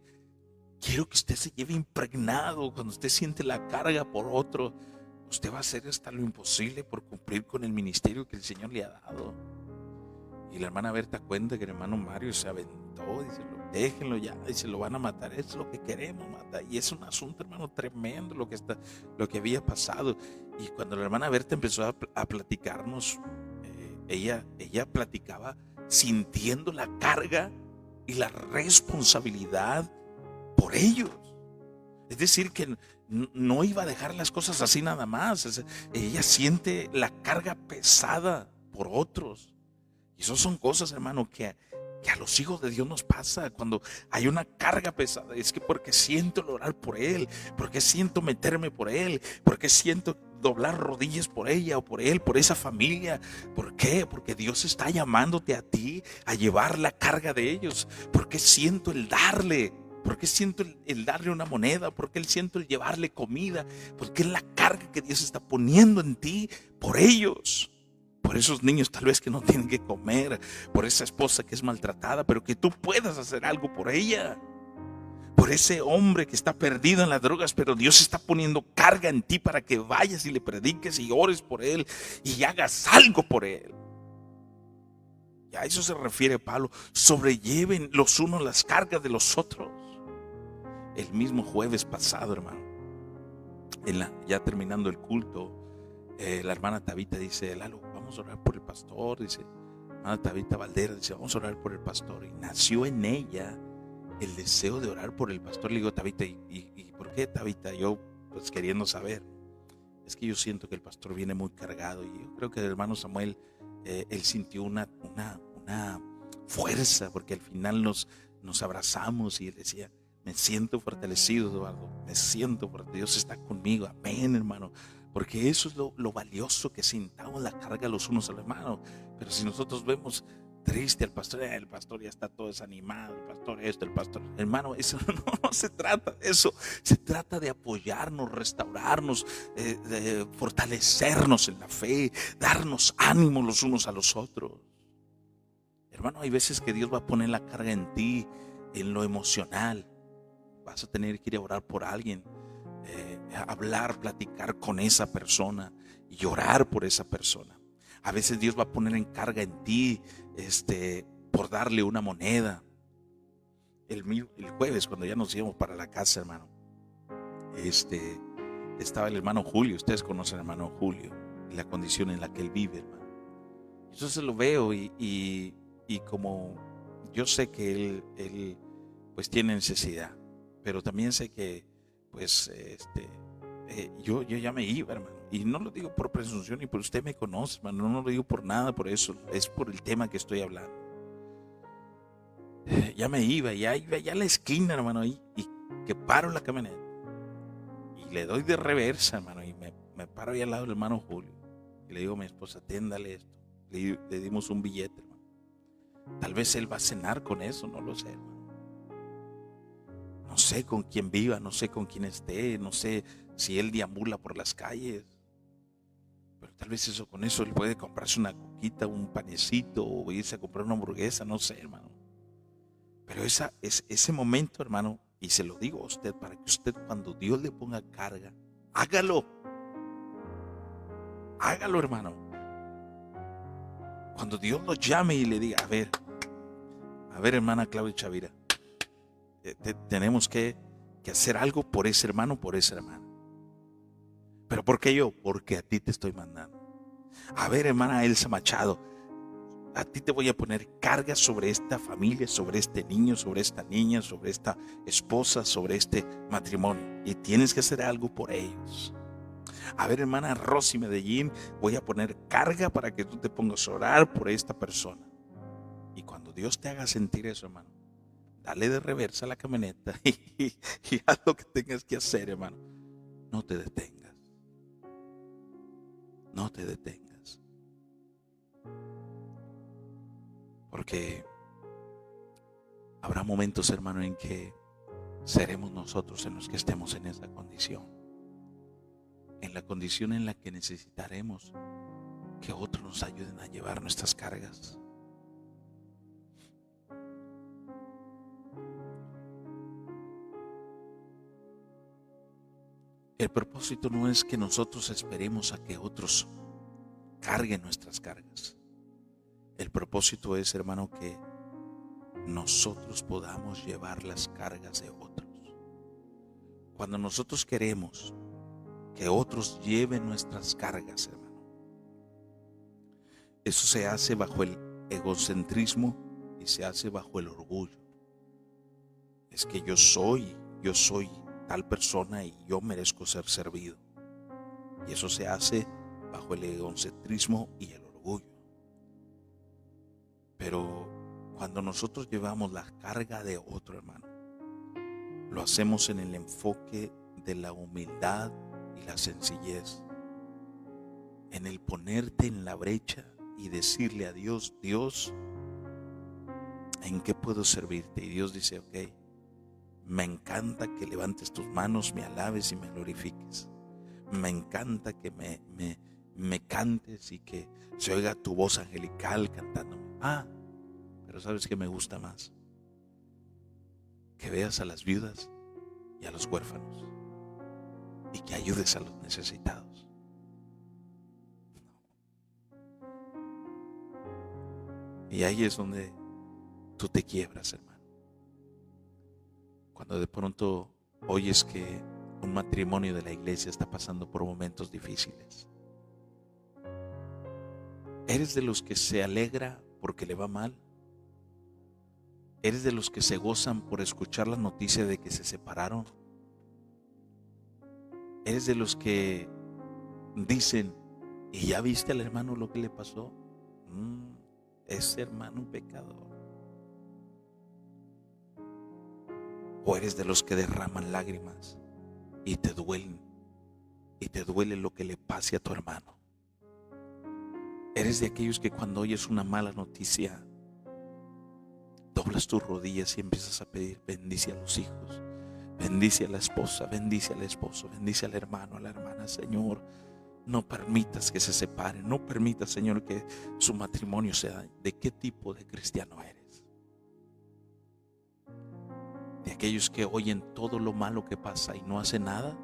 quiero que usted se lleve impregnado. Cuando usted siente la carga por otro, usted va a hacer hasta lo imposible por cumplir con el ministerio que el Señor le ha dado. Y la hermana Berta cuenta que el hermano Mario se aventó, dice, déjenlo ya, dice, lo van a matar, es lo que queremos matar. Y es un asunto, hermano, tremendo lo que había pasado. Y cuando la hermana Berta empezó a platicarnos, ella platicaba sintiendo la carga y la responsabilidad por ellos. Es decir, que no iba a dejar las cosas así nada más. Ella siente la carga pesada por otros. Y eso son cosas, hermano, que a los hijos de Dios nos pasa cuando hay una carga pesada. Es que porque siento el orar por Él, porque siento meterme por Él, porque siento doblar rodillas por ella o por él, por esa familia. ¿Por qué? Porque Dios está llamándote a ti a llevar la carga de ellos. Porque siento el darle. Porque siento el darle una moneda. Porque siento el llevarle comida. Porque es la carga que Dios está poniendo en ti por ellos. Por esos niños tal vez que no tienen que comer. Por esa esposa que es maltratada. Pero que tú puedas hacer algo por ella. Por ese hombre que está perdido en las drogas, pero Dios está poniendo carga en ti para que vayas y le prediques y ores por él y hagas algo por él. Y a eso se refiere Pablo. Sobrelleven los unos las cargas de los otros. El mismo jueves pasado, hermano, ya terminando el culto, la hermana Tabita dice, Lalo, vamos a orar por el pastor. Dice, hermana Tabita Valdera, dice, vamos a orar por el pastor. Y nació en ella el deseo de orar por el pastor. Le digo, Tabita, ¿y por qué, Tabita? Yo, pues queriendo saber, es que yo siento que el pastor viene muy cargado. Y yo creo que el hermano Samuel, él sintió una fuerza, porque al final nos abrazamos y él decía, me siento fortalecido, Eduardo, me siento fuerte, Dios está conmigo, amén, hermano. Porque eso es lo valioso, que sintamos la carga los unos a los hermanos. Pero si nosotros vemos triste el pastor ya está todo desanimado, el pastor esto, el pastor, hermano, eso no se trata de eso. Se trata de apoyarnos, restaurarnos, de fortalecernos en la fe, darnos ánimo los unos a los otros. Hermano, hay veces que Dios va a poner la carga en ti, en lo emocional. Vas a tener que ir a orar por alguien, hablar, platicar con esa persona y orar por esa persona. A veces Dios va a poner en carga en ti, por darle una moneda. El jueves, cuando ya nos íbamos para la casa, hermano, estaba el hermano Julio. Ustedes conocen al hermano Julio, la condición en la que él vive, hermano. Entonces lo veo y como yo sé que él pues tiene necesidad, pero también sé que pues yo ya me iba, hermano. Y no lo digo por presunción, ni por usted me conoce, hermano. No lo digo por nada, por eso. Es por el tema que estoy hablando. Ya me iba, ya a la esquina, hermano. Y que paro la camioneta. Y le doy de reversa, hermano. Y me paro ahí al lado del hermano Julio. Y le digo a mi esposa, atiéndale esto. Le dimos un billete, hermano. Tal vez él va a cenar con eso, no lo sé, hermano. No sé con quién viva, no sé con quién esté, no sé si él deambula por las calles. Pero tal vez con eso él puede comprarse una coquita, un panecito o irse a comprar una hamburguesa, no sé, hermano. Pero ese momento, hermano, y se lo digo a usted para que usted, cuando Dios le ponga carga, hágalo. Hágalo, hermano. Cuando Dios lo llame y le diga, a ver, hermana Claudia Chavira, tenemos que hacer algo por ese hermano, por esa hermana. ¿Pero por qué yo? Porque a ti te estoy mandando. A ver, hermana Elsa Machado, a ti te voy a poner carga sobre esta familia, sobre este niño, sobre esta niña, sobre esta esposa, sobre este matrimonio. Y tienes que hacer algo por ellos. A ver, hermana Rosy Medellín, voy a poner carga para que tú te pongas a orar por esta persona. Y cuando Dios te haga sentir eso, hermano, dale de reversa a la camioneta y haz lo que tengas que hacer, hermano. No te detengas. No te detengas. Porque habrá momentos, hermano, en que seremos nosotros en los que estemos en esa condición. En la condición en la que necesitaremos que otros nos ayuden a llevar nuestras cargas. El propósito no es que nosotros esperemos a que otros carguen nuestras cargas. El propósito es, hermano, que nosotros podamos llevar las cargas de otros. Cuando nosotros queremos que otros lleven nuestras cargas, hermano, eso se hace bajo el egocentrismo y se hace bajo el orgullo. Es que yo soy tal persona y yo merezco ser servido. Y eso se hace bajo el egocentrismo y el orgullo. Pero cuando nosotros llevamos la carga de otro, hermano, lo hacemos en el enfoque de la humildad y la sencillez. En el ponerte en la brecha y decirle a Dios: Dios, ¿en qué puedo servirte? Y Dios dice: ok, me encanta que levantes tus manos, me alabes y me glorifiques. Me encanta que me cantes y que se oiga tu voz angelical cantándome. Pero ¿sabes qué me gusta más? Que veas a las viudas y a los huérfanos y que ayudes a los necesitados. Y ahí es donde tú te quiebras, hermano. Cuando de pronto oyes que un matrimonio de la iglesia está pasando por momentos difíciles. ¿Eres de los que se alegra porque le va mal? ¿Eres de los que se gozan por escuchar la noticia de que se separaron? ¿Eres de los que dicen: ¿y ya viste al hermano lo que le pasó? Ese hermano un pecador. ¿O eres de los que derraman lágrimas y te duelen, y te duele lo que le pase a tu hermano? ¿Eres de aquellos que cuando oyes una mala noticia doblas tus rodillas y empiezas a pedir: bendice a los hijos, bendice a la esposa, bendice al esposo, bendice al hermano, a la hermana? Señor, no permitas que se separen, no permitas, Señor, que su matrimonio se dañe. ¿De qué tipo de cristiano eres? ¿De aquellos que oyen todo lo malo que pasa y no hacen nada?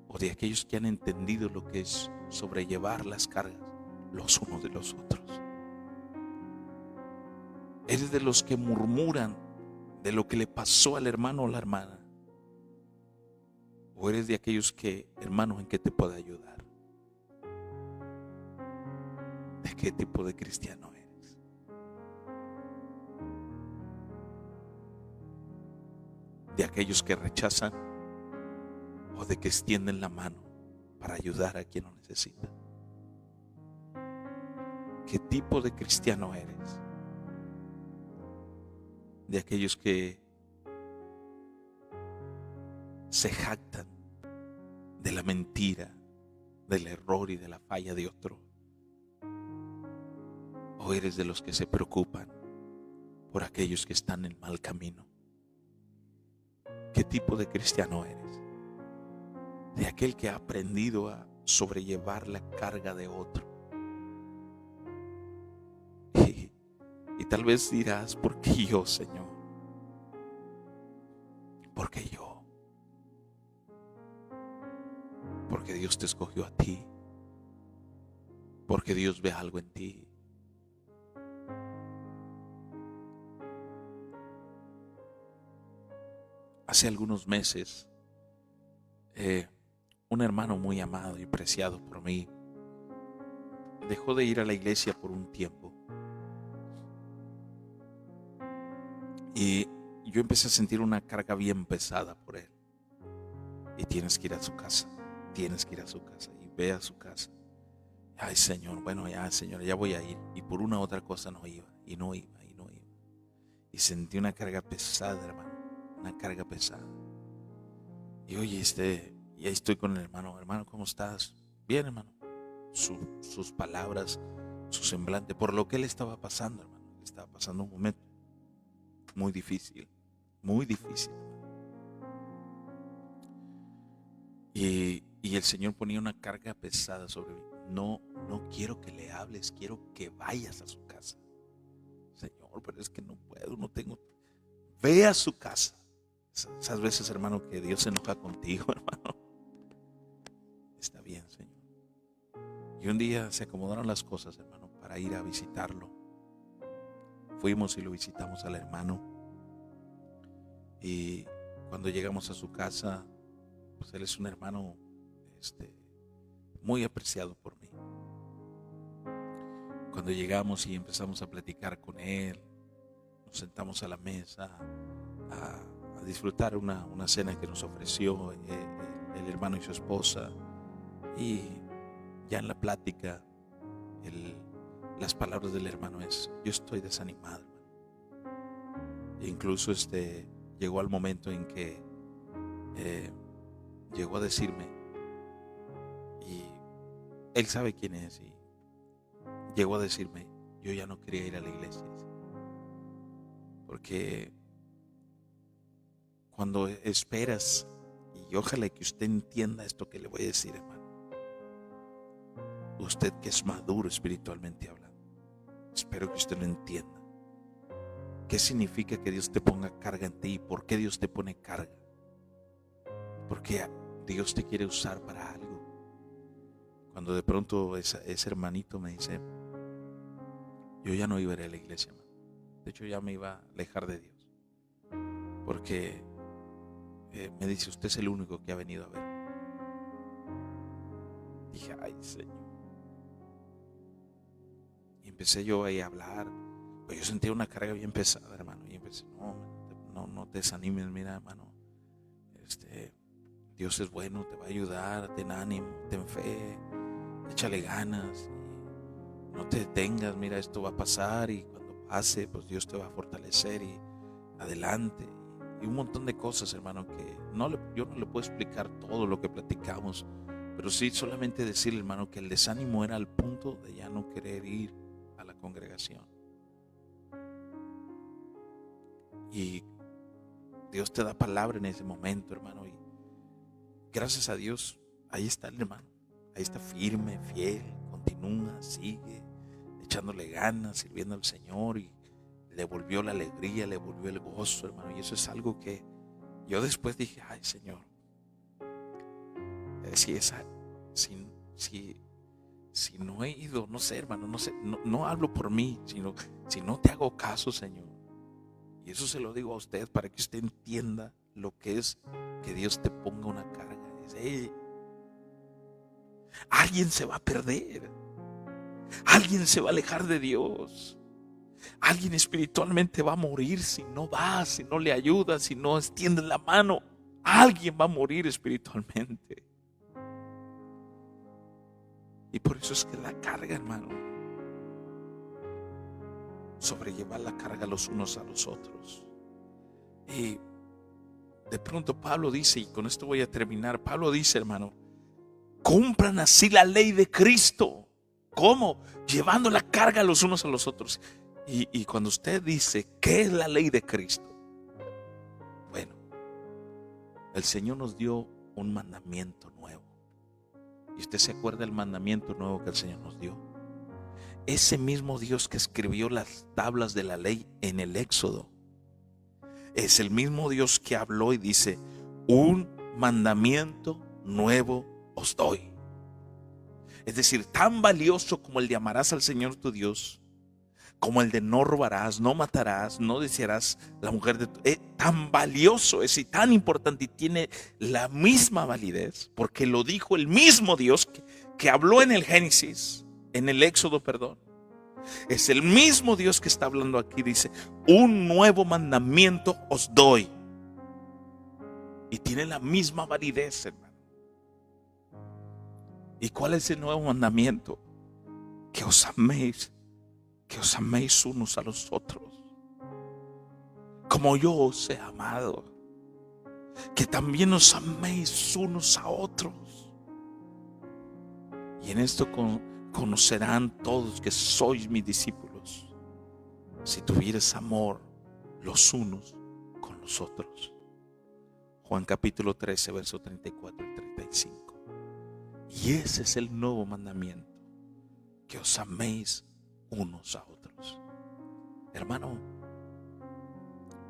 ¿O de aquellos que han entendido lo que es sobrellevar las cargas los unos de los otros? ¿Eres de los que murmuran de lo que le pasó al hermano o la hermana? ¿O eres de aquellos que, hermano, en qué te puedo ayudar? ¿De qué tipo de cristiano eres? ¿De aquellos que rechazan o de que extienden la mano para ayudar a quien lo necesita? ¿Qué tipo de cristiano eres? ¿De aquellos que se jactan de la mentira, del error y de la falla de otro? ¿O eres de los que se preocupan por aquellos que están en mal camino? ¿Qué tipo de cristiano eres? ¿De aquel que ha aprendido a sobrellevar la carga de otro? Y tal vez dirás: ¿por qué yo, Señor? ¿Por qué yo? Porque Dios te escogió a ti. Porque Dios ve algo en ti. Hace algunos meses, un hermano muy amado y preciado por mí dejó de ir a la iglesia por un tiempo. Y yo empecé a sentir una carga bien pesada por él. Y tienes que ir a su casa. Tienes que ir a su casa. Y ve a su casa. Ay, Señor, bueno, ya, Señor, ya voy a ir. Y por una u otra cosa no iba. Y no iba. Y sentí una carga pesada, hermano. Una carga pesada. Y oye, y ahí estoy con el hermano. Hermano, ¿cómo estás? Bien, hermano. Sus palabras, su semblante, por lo que él estaba pasando, hermano. Él estaba pasando un momento muy difícil. Muy difícil. Y el Señor ponía una carga pesada sobre mí. No quiero que le hables, quiero que vayas a su casa. Señor, pero es que no puedo, no tengo. Ve a su casa. Esas veces, hermano, que Dios se enoja contigo, hermano. Está bien, Señor. Y un día se acomodaron las cosas, hermano, para ir a visitarlo. Fuimos y lo visitamos al hermano. Y cuando llegamos a su casa, pues él es un hermano muy apreciado por mí. Cuando llegamos y empezamos a platicar con él, nos sentamos a la mesa a disfrutar una cena que nos ofreció el hermano y su esposa. Y ya en la plática, las palabras del hermano es: yo estoy desanimado, hermano. E incluso llegó al momento en que llegó a decirme, y él sabe quién es, y llegó a decirme: yo ya no quería ir a la iglesia, porque cuando esperas, y ojalá que usted entienda esto que le voy a decir, hermano, usted que es maduro espiritualmente hablando, espero que usted lo entienda. ¿Qué significa que Dios te ponga carga en ti? ¿Por qué Dios te pone carga? Porque Dios te quiere usar para algo. Cuando de pronto ese hermanito me dice: yo ya no iba a ir a la iglesia, hermano. De hecho, ya me iba a alejar de Dios, porque me dice: usted es el único que ha venido a ver. Dije: ay, Señor. Y empecé yo ahí a hablar. Pues yo sentía una carga bien pesada, hermano. Y empecé: no te desanimes, mira, hermano. Dios es bueno, te va a ayudar, ten ánimo, ten fe, échale ganas, y no te detengas, mira, esto va a pasar, y cuando pase, pues Dios te va a fortalecer, y adelante. Y un montón de cosas, hermano, que yo no le puedo explicar todo lo que platicamos, pero sí solamente decirle, hermano, que el desánimo era al punto de ya no querer ir a la congregación. Y Dios te da palabra en ese momento, hermano, y gracias a Dios, ahí está el hermano, ahí está firme, fiel, continúa, sigue echándole ganas, sirviendo al Señor, y le volvió la alegría, le volvió el gozo, hermano. Y eso es algo que yo después dije: ay, Señor, si no he ido, no sé, hermano, no hablo por mí, sino si no te hago caso, Señor. Y eso se lo digo a usted para que usted entienda lo que es que Dios te ponga una carga. Alguien se va a perder, alguien se va a alejar de Dios, alguien espiritualmente va a morir si no vas, si no le ayudas, si no extiendes la mano. Alguien va a morir espiritualmente. Y por eso es que la carga, hermano, sobrellevar la carga los unos a los otros. Y de pronto Pablo dice, y con esto voy a terminar, Pablo dice, hermano: cumplan así la ley de Cristo. ¿Cómo? Llevando la carga los unos a los otros. Y cuando usted dice, ¿qué es la ley de Cristo? Bueno, el Señor nos dio un mandamiento nuevo. ¿Y usted se acuerda del mandamiento nuevo que el Señor nos dio? Ese mismo Dios que escribió las tablas de la ley en el Éxodo es el mismo Dios que habló y dice: un mandamiento nuevo os doy. Es decir, tan valioso como el de amarás al Señor tu Dios, como el de no robarás, no matarás, no desearás la mujer de tu... tan valioso es y tan importante, y tiene la misma validez, porque lo dijo el mismo Dios que habló en el Génesis, en el Éxodo, perdón. Es el mismo Dios que está hablando aquí. Dice: un nuevo mandamiento os doy. Y tiene la misma validez, hermano. ¿Y cuál es el nuevo mandamiento? Que os améis unos a los otros, como yo os he amado. Que también os améis unos a otros. Y en esto conocerán todos que sois mis discípulos, si tuvieres amor los unos con los otros. Juan capítulo 13, verso 34 y 35. Y ese es el nuevo mandamiento: que os améis unos a otros. Hermano,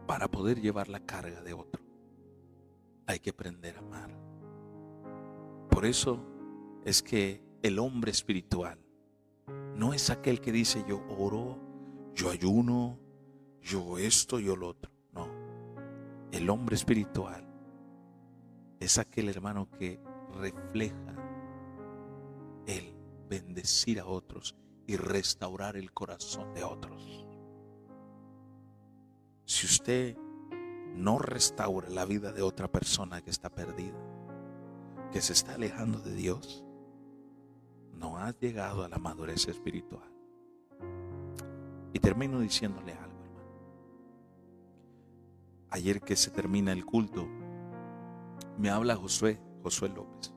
para poder llevar la carga de otro, hay que aprender a amar. Por eso es que el hombre espiritual no es aquel que dice yo oro, yo ayuno, yo esto, yo lo otro. No, el hombre espiritual es aquel, hermano, que refleja el bendecir a otros y restaurar el corazón de otros. Si usted no restaura la vida de otra persona que está perdida, que se está alejando de Dios, no has llegado a la madurez espiritual. Y termino diciéndole algo, hermano. Ayer que se termina el culto, me habla Josué López.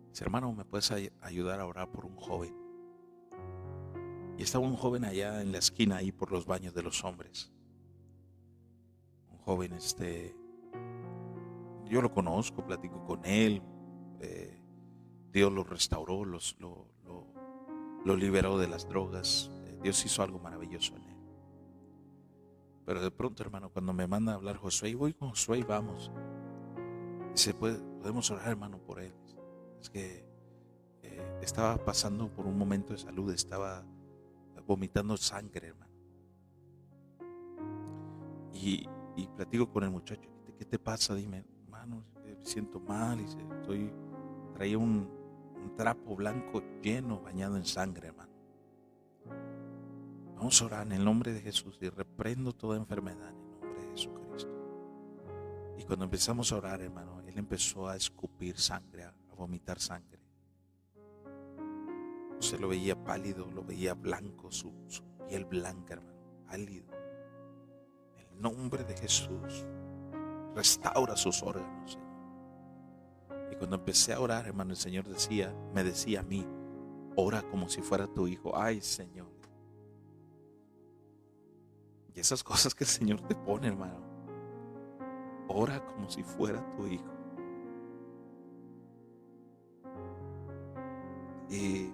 Dice, hermano, ¿me puedes ayudar a orar por un joven? Y estaba un joven allá en la esquina, ahí por los baños de los hombres. Un joven, yo lo conozco, platico con él. Dios lo restauró, lo liberó de las drogas. Dios hizo algo maravilloso en él. Pero de pronto, hermano, cuando me manda a hablar Josué, y voy con Josué y vamos. Dice, podemos orar, hermano, por él. Es que estaba pasando por un momento de salud, estaba vomitando sangre, hermano. Y platico con el muchacho, ¿qué te pasa? Dime, hermano, me siento mal. Y traía un trapo blanco lleno, bañado en sangre, hermano. Vamos a orar en el nombre de Jesús y reprendo toda enfermedad en el nombre de Jesucristo. Y cuando empezamos a orar, hermano, él empezó a escupir sangre, a vomitar sangre. Usted lo veía pálido, lo veía blanco, su piel blanca, hermano, pálido. En el nombre de Jesús, restaura sus órganos, Señor. Y cuando empecé a orar, hermano, el Señor me decía a mí, ora como si fuera tu hijo. Ay, Señor. Y esas cosas que el Señor te pone, hermano, ora como si fuera tu hijo. Y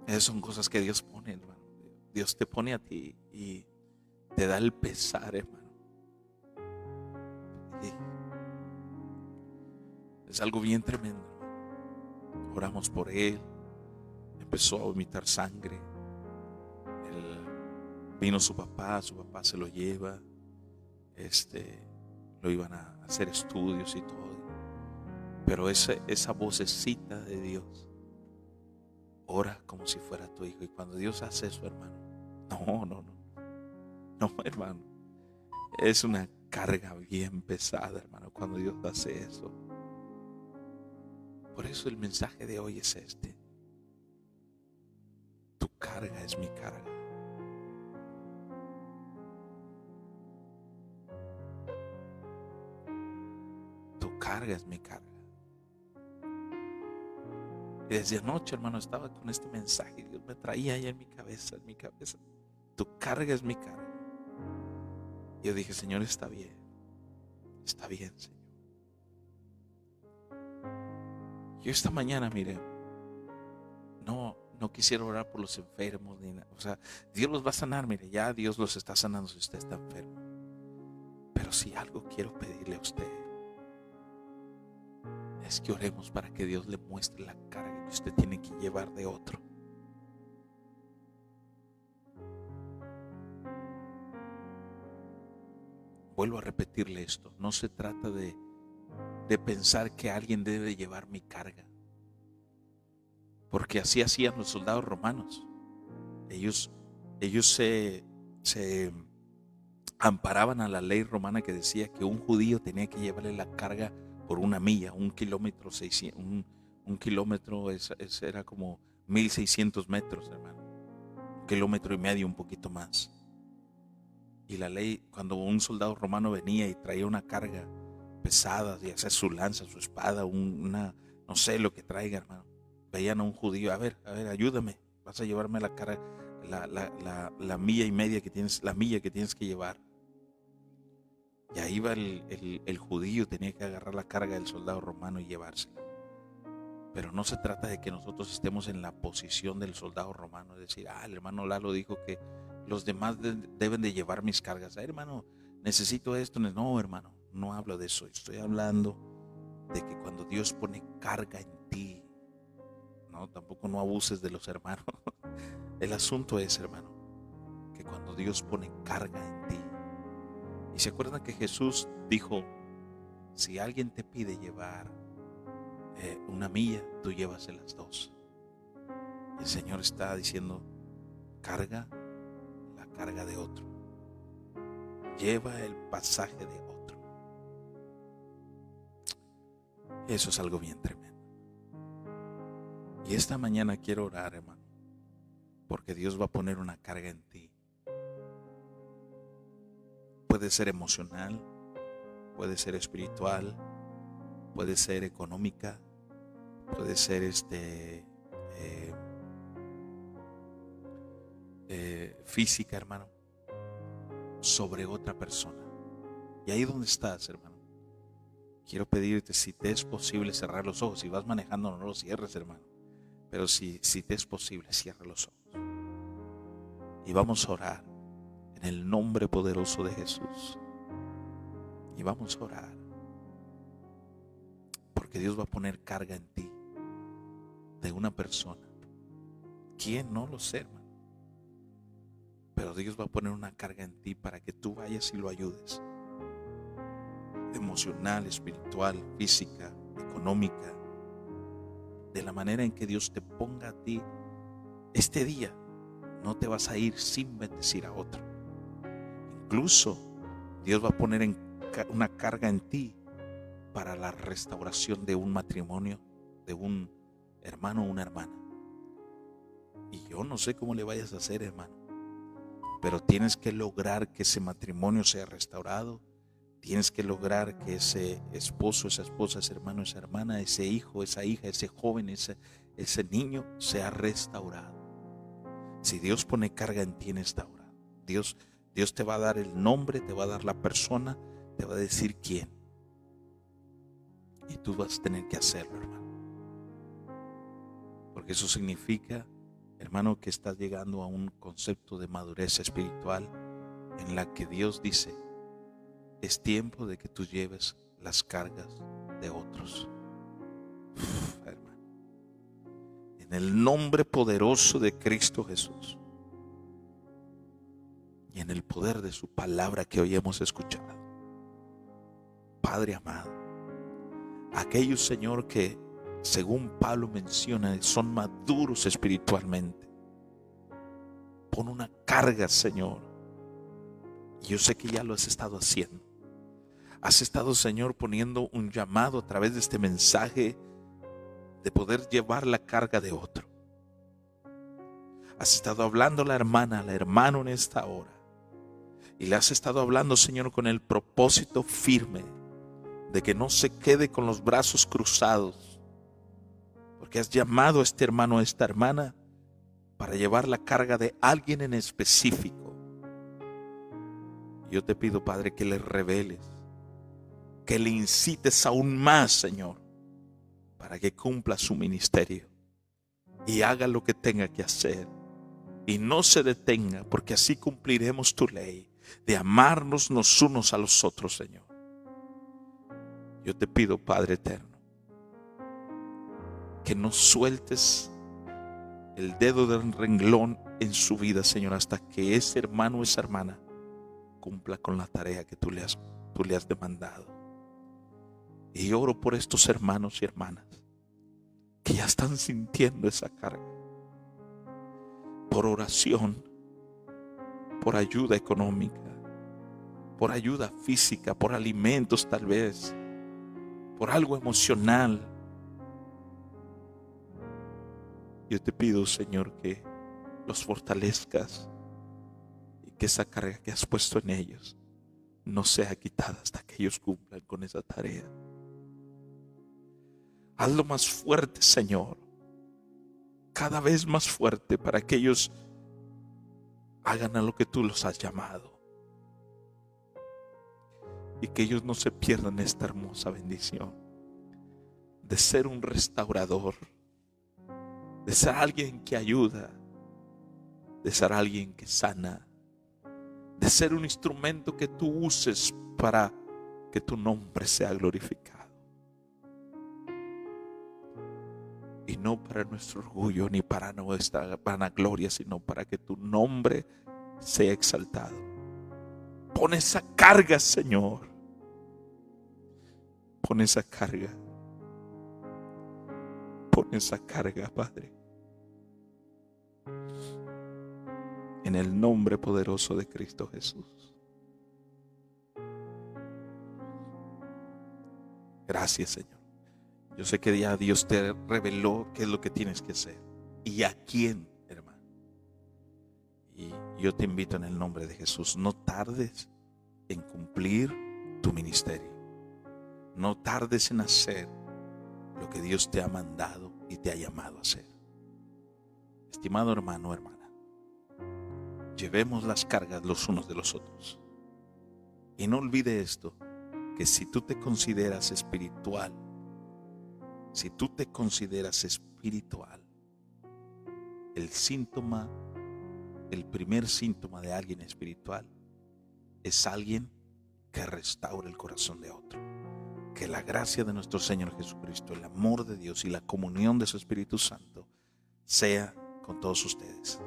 esas son cosas que Dios pone, hermano. Dios te pone a ti y te da el pesar, hermano. Y es algo bien tremendo, hermano. Oramos por él. Empezó a vomitar sangre. Vino su papá se lo lleva. Lo iban a hacer estudios y todo. Pero esa vocecita de Dios, ora como si fuera tu hijo. Y cuando Dios hace eso, hermano, no, hermano, es una carga bien pesada, hermano, cuando Dios hace eso. Por eso el mensaje de hoy es tu carga es mi carga. Tu carga es mi carga. Y desde anoche, hermano, estaba con este mensaje. Dios me traía ahí en mi cabeza. Tu carga es mi carga. Y yo dije, Señor, está bien, Señor. Yo esta mañana, mire, no quisiera orar por los enfermos ni nada. O sea, Dios los va a sanar, mire, ya Dios los está sanando si usted está enfermo. Pero si algo quiero pedirle a usted, es que oremos para que Dios le muestre la carga que usted tiene que llevar de otro. Vuelvo a repetirle esto, no se trata de pensar que alguien debe llevar mi carga, porque así hacían los soldados romanos. Ellos se amparaban a la ley romana que decía que un judío tenía que llevarle la carga por una milla, un kilómetro, un kilómetro era como 1600 metros, hermano, 1,5 kilómetros, un poquito más. Y la ley, cuando un soldado romano venía y traía una carga pesada, ya sea su lanza, su espada, no sé lo que traiga, hermano, veían a un judío, a ver, ayúdame, vas a llevarme la carga, la milla y media que tienes, la milla que tienes que llevar. Y ahí va el judío, tenía que agarrar la carga del soldado romano y llevársela. Pero no se trata de que nosotros estemos en la posición del soldado romano, es decir, el hermano Lalo dijo que los demás deben de llevar mis cargas. Hermano, necesito esto. No, hermano, No hablo de eso. Estoy hablando de que cuando Dios pone carga en ti, no, tampoco no abuses de los hermanos. El asunto es, hermano, que cuando Dios pone carga en ti, y se acuerdan que Jesús dijo, si alguien te pide llevar una milla, tú llévase las dos. El Señor está diciendo, carga la carga de otro, lleva el pasaje de otro. Eso es algo bien tremendo. Y esta mañana quiero orar, hermano, porque Dios va a poner una carga en ti. Puede ser emocional, puede ser espiritual, puede ser económica, puede ser física, hermano, sobre otra persona. Y ahí donde estás, hermano, quiero pedirte, si te es posible, cerrar los ojos. Si vas manejando, no los cierres, hermano, pero si te es posible, cierra los ojos y vamos a orar en el nombre poderoso de Jesús. Y vamos a orar porque Dios va a poner carga en ti de una persona. ¿Quién? No lo sé, hermano, pero Dios va a poner una carga en ti para que tú vayas y lo ayudes, emocional, espiritual, física, económica, de la manera en que Dios te ponga a ti. Este día no te vas a ir sin bendecir a otro. Incluso Dios va a poner una carga en ti para la restauración de un matrimonio, de un hermano o una hermana. Y yo no sé cómo le vayas a hacer, hermano, pero tienes que lograr que ese matrimonio sea restaurado. Tienes que lograr que ese esposo, esa esposa, ese hermano, esa hermana, ese hijo, esa hija, ese joven, ese niño sea restaurado. Si Dios pone carga en ti en esta hora, Dios te va a dar el nombre, te va a dar la persona, te va a decir quién. Y tú vas a tener que hacerlo, hermano. Porque eso significa, hermano, que estás llegando a un concepto de madurez espiritual en la que Dios dice, es tiempo de que tú lleves las cargas de otros. Hermano, en el nombre poderoso de Cristo Jesús y en el poder de su palabra que hoy hemos escuchado, Padre amado, aquellos, Señor, que según Pablo menciona son maduros espiritualmente, pon una carga, Señor. Y yo sé que ya lo has estado haciendo. Has estado, Señor, poniendo un llamado a través de este mensaje de poder llevar la carga de otro. Has estado hablando a la hermana, al hermano en esta hora. Y le has estado hablando, Señor, con el propósito firme de que no se quede con los brazos cruzados. Porque has llamado a este hermano, a esta hermana, para llevar la carga de alguien en específico. Yo te pido, Padre, que le reveles, que le incites aún más, Señor, para que cumpla su ministerio y haga lo que tenga que hacer y no se detenga, porque así cumpliremos tu ley de amarnos los unos a los otros, Señor. Yo te pido, Padre eterno, que no sueltes el dedo del renglón en su vida, Señor, hasta que ese hermano o esa hermana cumpla con la tarea que tú le has demandado. Y oro por estos hermanos y hermanas que ya están sintiendo esa carga. Por oración, por ayuda económica, por ayuda física, por alimentos tal vez, por algo emocional. Yo te pido, Señor, que los fortalezcas y que esa carga que has puesto en ellos no sea quitada hasta que ellos cumplan con esa tarea. Hazlo más fuerte, Señor, cada vez más fuerte, para que ellos hagan a lo que tú los has llamado y que ellos no se pierdan esta hermosa bendición de ser un restaurador, de ser alguien que ayuda, de ser alguien que sana, de ser un instrumento que tú uses para que tu nombre sea glorificado. Y no para nuestro orgullo ni para nuestra vanagloria, sino para que tu nombre sea exaltado. Pon esa carga, Señor. Pon esa carga. Pon esa carga, Padre. En el nombre poderoso de Cristo Jesús. Gracias, Señor. Yo sé que ya Dios te reveló qué es lo que tienes que hacer y a quién, hermano. Y yo te invito en el nombre de Jesús, no tardes en cumplir tu ministerio. No tardes en hacer lo que Dios te ha mandado y te ha llamado a hacer. Estimado hermano, hermana, llevemos las cargas los unos de los otros. Y no olvide esto, que si tú te consideras espiritual, el primer síntoma de alguien espiritual es alguien que restaura el corazón de otro. Que la gracia de nuestro Señor Jesucristo, el amor de Dios y la comunión de su Espíritu Santo sea con todos ustedes.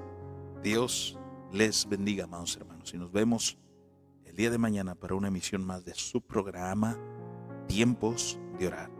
Dios les bendiga, amados hermanos, y nos vemos el día de mañana para una emisión más de su programa Tiempos de Orar.